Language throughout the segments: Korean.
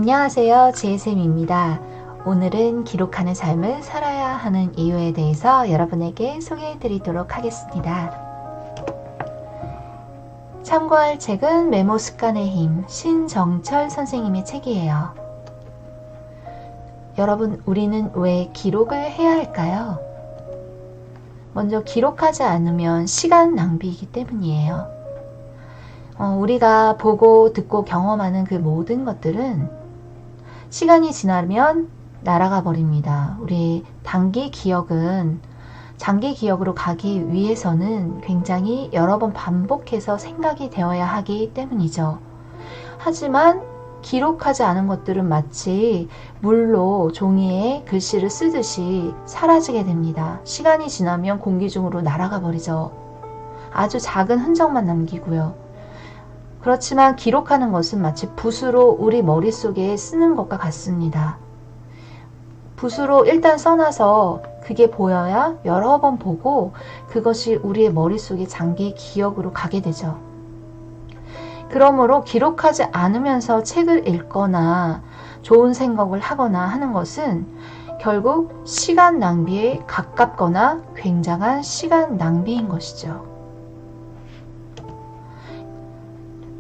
안녕하세요. 지혜쌤입니다. 오늘은 기록하는 삶을 살아야 하는 이유에 대해서 여러분에게 소개해 드리도록 하겠습니다. 참고할 책은 메모 습관의 힘, 신정철 선생님의 책이에요. 여러분, 우리는 왜 기록을 해야 할까요? 먼저 기록하지 않으면 시간 낭비이기 때문이에요. 우리가 보고 듣고 경험하는 그 모든 것들은 시간이 지나면 날아가 버립니다. 우리 단기 기억은 장기 기억으로 가기 위해서는 굉장히 여러 번 반복해서 생각이 되어야 하기 때문이죠. 하지만 기록하지 않은 것들은 마치 물로 종이에 글씨를 쓰듯이 사라지게 됩니다. 시간이 지나면 공기 중으로 날아가 버리죠. 아주 작은 흔적만 남기고요. 그렇지만 기록하는 것은 마치 붓으로 우리 머릿속에 쓰는 것과 같습니다. 붓으로 일단 써놔서 그게 보여야 여러 번 보고 그것이 우리의 머릿속에 장기 기억으로 가게 되죠. 그러므로 기록하지 않으면서 책을 읽거나 좋은 생각을 하거나 하는 것은 결국 시간 낭비에 가깝거나 굉장한 시간 낭비인 것이죠.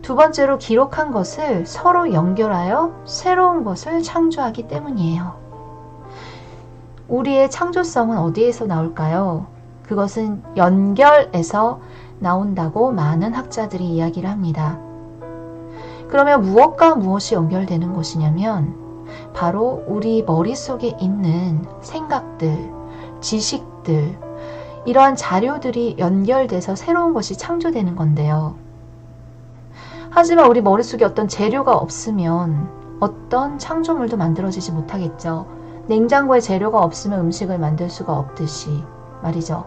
두 번째로 기록한 것을 서로 연결하여 새로운 것을 창조하기 때문이에요. 우리의 창조성은 어디에서 나올까요? 그것은 연결에서 나온다고 많은 학자들이 이야기를 합니다. 그러면 무엇과 무엇이 연결되는 것이냐면 바로 우리 머릿속에 있는 생각들, 지식들, 이러한 자료들이 연결돼서 새로운 것이 창조되는 건데요. 하지만 우리 머릿속에 어떤 재료가 없으면 어떤 창조물도 만들어지지 못하겠죠. 냉장고에 재료가 없으면 음식을 만들 수가 없듯이 말이죠.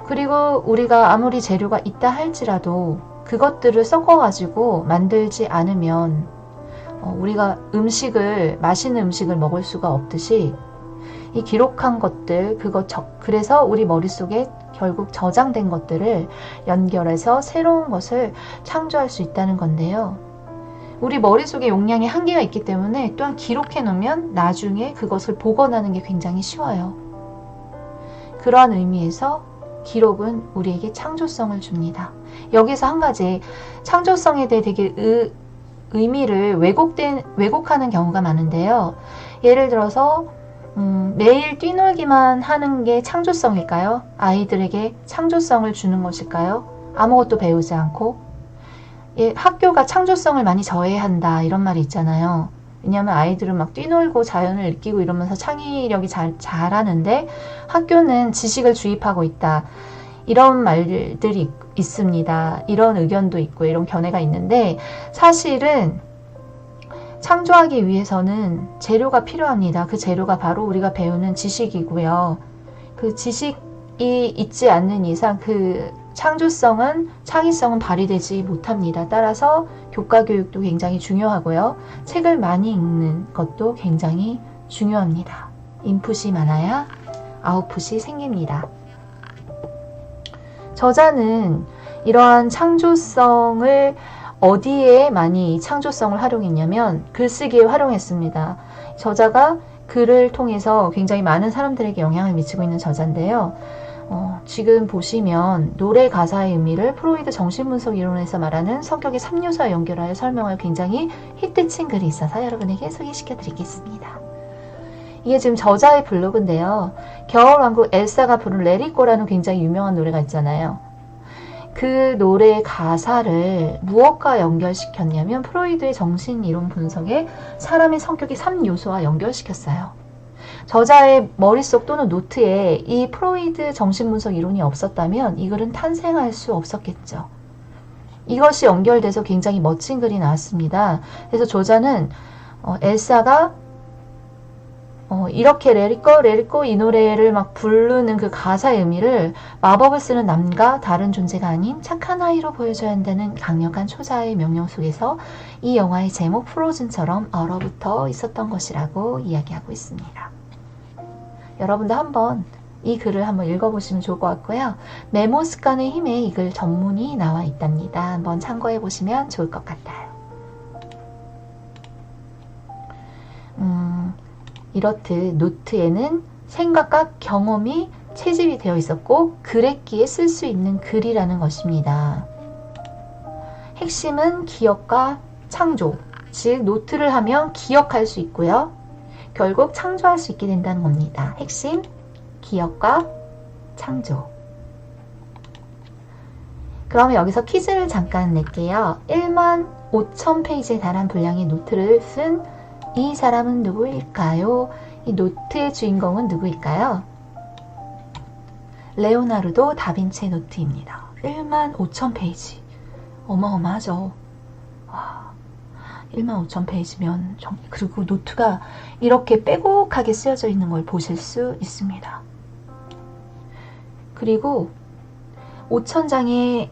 그리고 우리가 아무리 재료가 있다 할지라도 그것들을 섞어가지고 만들지 않으면 우리가 맛있는 음식을 먹을 수가 없듯이 이 기록한 것들, 그래서 우리 머릿속에 결국 저장된 것들을 연결해서 새로운 것을 창조할 수 있다는 건데요. 우리 머릿속에 용량이 한계가 있기 때문에 또한 기록해 놓으면 나중에 그것을 복원하는 게 굉장히 쉬워요. 그러한 의미에서 기록은 우리에게 창조성을 줍니다. 여기서 한 가지 창조성에 대해 되게 의미를 왜곡하는 경우가 많은데요. 예를 들어서 매일 뛰놀기만 하는 게 창조성일까요? 아이들에게 창조성을 주는 것일까요? 아무것도 배우지 않고 학교가 창조성을 많이 저해한다 이런 말이 있잖아요. 왜냐하면 아이들은 막 뛰놀고 자연을 느끼고 이러면서 창의력이 잘하는데 학교는 지식을 주입하고 있다 이런 말들이 있습니다. 이런 의견도 있고 이런 견해가 있는데 사실은 창조하기 위해서는 재료가 필요합니다. 그 재료가 바로 우리가 배우는 지식이고요. 그 지식이 있지 않는 이상 그 창의성은 발휘되지 못합니다. 따라서 교과 교육도 굉장히 중요하고요. 책을 많이 읽는 것도 굉장히 중요합니다. 인풋이 많아야 아웃풋이 생깁니다. 저자는 이러한 창조성을 어디에 많이 창조성을 활용했냐면 글쓰기에 활용했습니다. 저자가 글을 통해서 굉장히 많은 사람들에게 영향을 미치고 있는 저자인데요. 지금 보시면 노래 가사의 의미를 프로이드 정신분석 이론에서 말하는 성격의 3요소와 연결하여 설명하여 굉장히 히트친 글이 있어서 여러분에게 소개시켜 드리겠습니다. 이게 지금 저자의 블로그인데요. 겨울왕국 엘사가 부른 레리꼬라는 굉장히 유명한 노래가 있잖아요. 그 노래의 가사를 무엇과 연결시켰냐면 프로이드의 정신이론 분석에 사람의 성격의 3요소와 연결시켰어요. 저자의 머릿속 또는 노트에 이 프로이드 정신분석 이론이 없었다면 이 글은 탄생할 수 없었겠죠. 이것이 연결돼서 굉장히 멋진 글이 나왔습니다. 그래서 저자는 엘사가 이렇게 레리꼬 이 노래를 막 부르는 그 가사의 의미를 마법을 쓰는 남과 다른 존재가 아닌 착한 아이로 보여줘야 한다는 강력한 초자의 명령 속에서 이 영화의 제목 프로즌처럼 얼어붙어 있었던 것이라고 이야기하고 있습니다. 여러분도 한번 이 글을 한번 읽어보시면 좋을 것 같고요. 메모 습관의 힘에 이 글 전문이 나와 있답니다. 한번 참고해 보시면 좋을 것 같아요. 이렇듯 노트에는 생각과 경험이 채집이 되어 있었고 글했기에 쓸 수 있는 글이라는 것입니다. 핵심은 기억과 창조, 즉 노트를 하면 기억할 수 있고요. 결국 창조할 수 있게 된다는 겁니다. 핵심, 기억과 창조. 그러면 여기서 퀴즈를 잠깐 낼게요. 15,000페이지에 달한 분량의 노트를 쓴 이 사람은 누구일까요? 이 노트의 주인공은 누구일까요? 레오나르도 다빈치의 노트입니다. 15,000페이지. 어마어마하죠. 와, 15,000페이지면 그리고 노트가 이렇게 빼곡하게 쓰여져 있는 걸 보실 수 있습니다. 그리고 5,000장의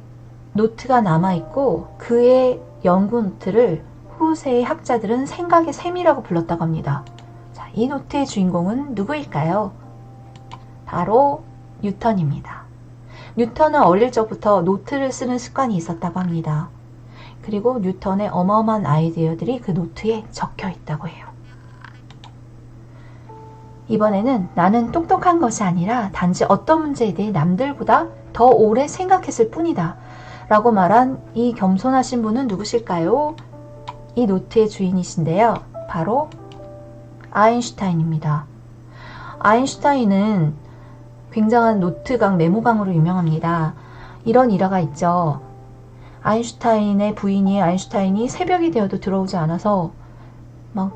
노트가 남아있고 그의 연구 노트를 후세의 학자들은 생각의 셈이라고 불렀다고 합니다. 자, 이 노트의 주인공은 누구일까요? 바로 뉴턴입니다. 뉴턴은 어릴 적부터 노트를 쓰는 습관이 있었다고 합니다. 그리고 뉴턴의 어마어마한 아이디어들이 그 노트에 적혀 있다고 해요. 이번에는 나는 똑똑한 것이 아니라 단지 어떤 문제에 대해 남들보다 더 오래 생각했을 뿐이다 라고 말한 이 겸손하신 분은 누구실까요? 이 노트의 주인이신데요. 바로 아인슈타인입니다. 아인슈타인은 굉장한 노트강, 메모강으로 유명합니다. 이런 일화가 있죠. 아인슈타인의 부인이 아인슈타인이 새벽이 되어도 들어오지 않아서 막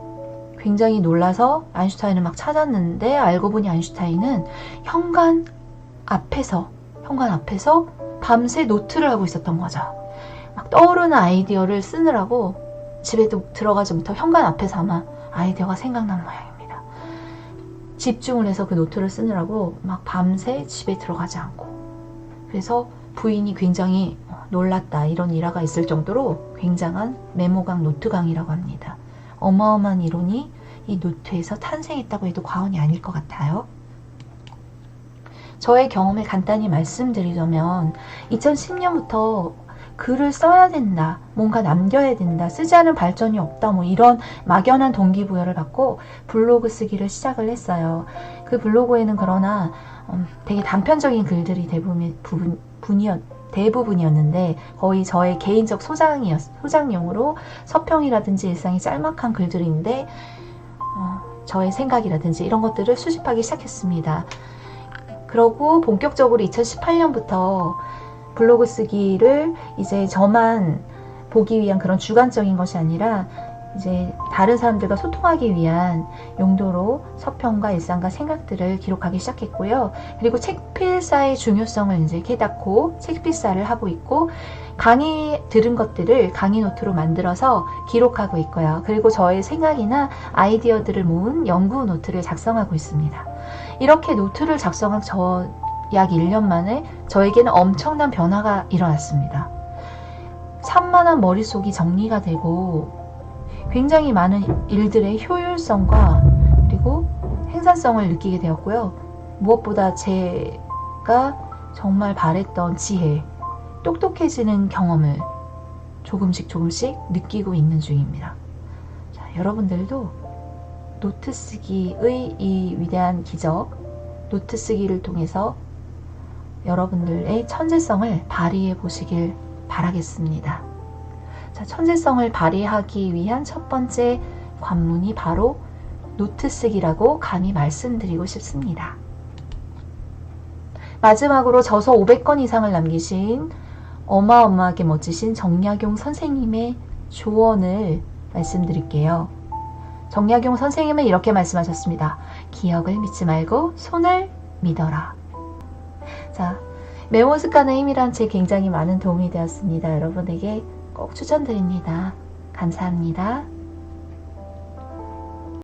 굉장히 놀라서 아인슈타인을 막 찾았는데 알고 보니 아인슈타인은 현관 앞에서 밤새 노트를 하고 있었던 거죠. 막 떠오르는 아이디어를 쓰느라고 집에도 들어가지 못하고 현관 앞에서 아마 아이디어가 생각난 모양입니다. 집중을 해서 그 노트를 쓰느라고 막 밤새 집에 들어가지 않고, 그래서 부인이 굉장히 놀랐다, 이런 일화가 있을 정도로 굉장한 메모강, 노트강이라고 합니다. 어마어마한 이론이 이 노트에서 탄생했다고 해도 과언이 아닐 것 같아요. 저의 경험을 간단히 말씀드리자면 2010년부터 글을 써야 된다, 뭔가 남겨야 된다, 쓰지 않은 발전이 없다, 뭐 이런 막연한 동기부여를 받고 블로그 쓰기를 시작을 했어요. 그 블로그에는 그러나 되게 단편적인 글들이 대부분이었는데 거의 저의 개인적 소장용으로 서평이라든지 일상의 짤막한 글들인데 저의 생각이라든지 이런 것들을 수집하기 시작했습니다. 그러고 본격적으로 2018년부터 블로그 쓰기를 이제 저만 보기 위한 그런 주관적인 것이 아니라 이제 다른 사람들과 소통하기 위한 용도로 서평과 일상과 생각들을 기록하기 시작했고요. 그리고 책필사의 중요성을 이제 깨닫고 책필사를 하고 있고, 강의 들은 것들을 강의 노트로 만들어서 기록하고 있고요. 그리고 저의 생각이나 아이디어들을 모은 연구 노트를 작성하고 있습니다. 이렇게 노트를 작성한 약 1년 만에 저에게는 엄청난 변화가 일어났습니다. 산만한 머릿속이 정리가 되고 굉장히 많은 일들의 효율성과 그리고 생산성을 느끼게 되었고요. 무엇보다 제가 정말 바랬던 지혜, 똑똑해지는 경험을 조금씩 느끼고 있는 중입니다. 자, 여러분들도 노트 쓰기의 이 위대한 기적, 노트 쓰기를 통해서 여러분들의 천재성을 발휘해 보시길 바라겠습니다. 자, 천재성을 발휘하기 위한 첫 번째 관문이 바로 노트 쓰기라고 감히 말씀드리고 싶습니다. 마지막으로 저서 500권 이상을 남기신 어마어마하게 멋지신 정약용 선생님의 조언을 말씀드릴게요. 정약용 선생님은 이렇게 말씀하셨습니다. 기억을 믿지 말고 손을 믿어라. 자, 메모 습관의 힘이란 책 굉장히 많은 도움이 되었습니다. 여러분에게 꼭 추천드립니다. 감사합니다.